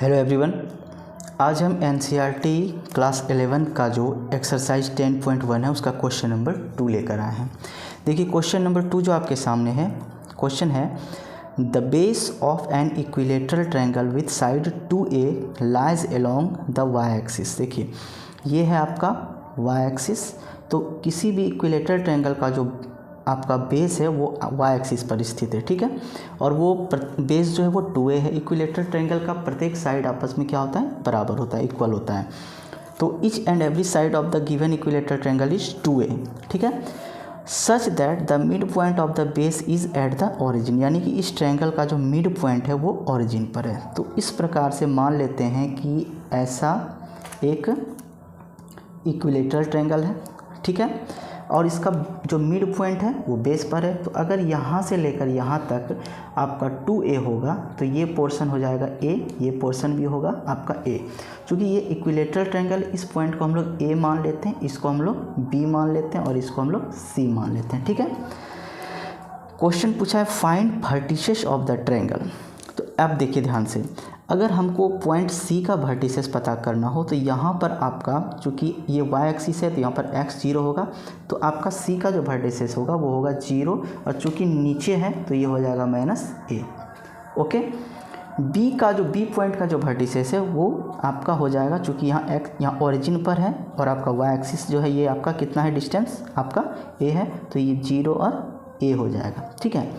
Hello everyone, आज हम NCERT class 11 का जो एक्सरसाइज 10.1 है उसका क्वेश्चन नंबर 2 लेकर आए हैं। देखिए क्वेश्चन नंबर 2 जो आपके सामने है, क्वेश्चन है the base of an equilateral triangle with side 2a lies along the y axis. देखिए ये है आपका वाई एक्सिस, तो किसी भी इक्विलेटरल ट्रायंगल का जो आपका बेस है वो वाई एक्सिस पर स्थित है, ठीक है। और वो बेस जो है वो 2a है। इक्विलेटरल ट्रायंगल का प्रत्येक साइड आपस में क्या होता है, बराबर होता है, इक्वल होता है। तो each and every side of the given equilateral triangle is 2a, ठीक है। Such that the mid point of the base is at the origin, यानी कि इस ट्रायंगल का जो मिड पॉइंट है वो ओरिजिन पर है। तो इस प्रकार से मान लेते हैं कि ऐसा एक इक्विलेटरल ट्रायंगल है, ठीक है, और इसका जो मिड पॉइंट है वो बेस पर है। तो अगर यहाँ से लेकर यहाँ तक आपका 2a होगा तो ये पोर्शन हो जाएगा a, ये पोर्शन भी होगा आपका a। क्योंकि ये इक्विलेटरल ट्रायंगल, इस पॉइंट को हम लोग a मान लेते हैं, इसको हम लोग b मान लेते हैं और इसको हम लोग c मान लेते हैं, ठीक है। क्वेश्चन पूछा है find vertices of the triangle. तो अब देखिए ध्यान से, अगर हमको पॉइंट C का वर्टिसेस पता करना हो तो यहाँ पर आपका, चूँकि ये वाई एक्सिस है तो यहाँ पर x 0 होगा, तो आपका C का जो वर्टिसेस होगा वो होगा 0, और चूँकि नीचे है तो ये हो जाएगा -a, ओके। B का जो B पॉइंट का जो वर्टिसेस है वो आपका हो जाएगा, चूँकि यहाँ ओरिजिन पर है और आपका वाई एक्सिस जो है ये आपका कितना है, डिस्टेंस आपका a है, तो ये 0 और a हो जाएगा, ठीक है।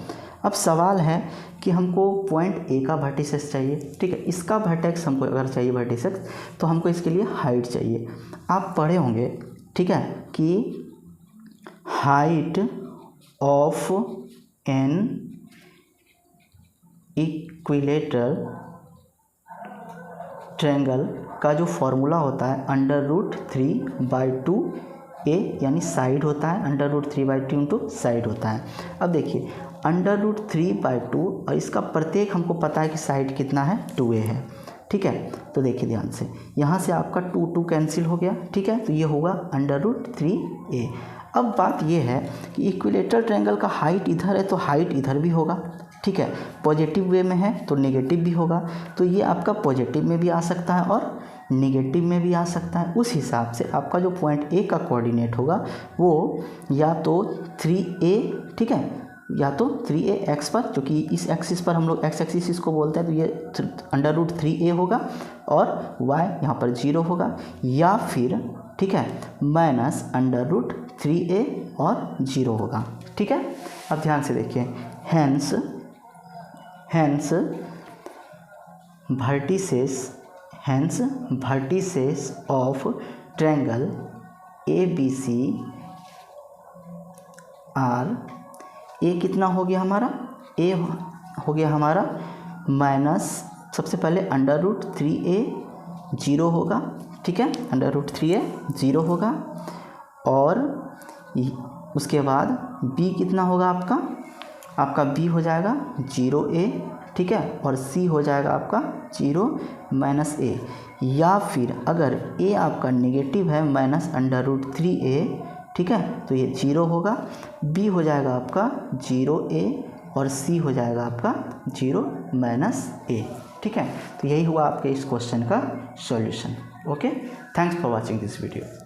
अब सवाल है कि हमको पॉइंट A का वर्टिसेस चाहिए, ठीक है। इसका वर्टेक्स हमको अगर चाहिए वर्टिसेस तो हमको इसके लिए हाइट चाहिए। आप पढ़े होंगे, ठीक है, कि height of an equilateral triangle का जो फॉर्मूला होता है √3/2a, यानी साइड होता है √3/2 इंटू साइड होता है। अब देखिए √3/2 और इसका प्रत्येक हमको पता है कि साइड कितना है, 2a है, ठीक है। तो देखिए ध्यान से, यहाँ से आपका 2 कैंसिल हो गया, ठीक है, तो ये होगा √3a। अब बात ये है कि इक्विलेटरल ट्रायंगल का हाइट इधर है तो हाइट इधर भी होगा, ठीक है। पॉजिटिव वे में है तो नेगेटिव भी होगा, तो ये आपका पॉजिटिव में भी आ सकता है और नेगेटिव में भी आ सकता है। उस हिसाब से आपका जो पॉइंट A का कोऑर्डिनेट होगा वो या तो 3a, ठीक है, या तो 3a x पर, क्योंकि इस एक्सिस पर हम लोग x एक्सिस इसको बोलते हैं, तो ये √3a होगा और y यहाँ पर 0 होगा, या फिर ठीक है -√3a और 0 होगा, ठीक है। अब ध्यान से देखिए, hence vertices of triangle ABC are, A कितना हो गया हमारा, ए हो गया हमारा सबसे पहले √3a 0 होगा, ठीक है, √3a 0 होगा, और उसके बाद b कितना होगा आपका b हो जाएगा 0a, ठीक है, और c हो जाएगा आपका 0 -a, या फिर अगर a आपका नेगेटिव है -√3a, ठीक है, तो ये 0 होगा, b हो जाएगा आपका 0a और c हो जाएगा आपका 0 -a, ठीक है। तो यही हुआ आपके इस क्वेश्चन का solution. Okay, thanks for watching this video.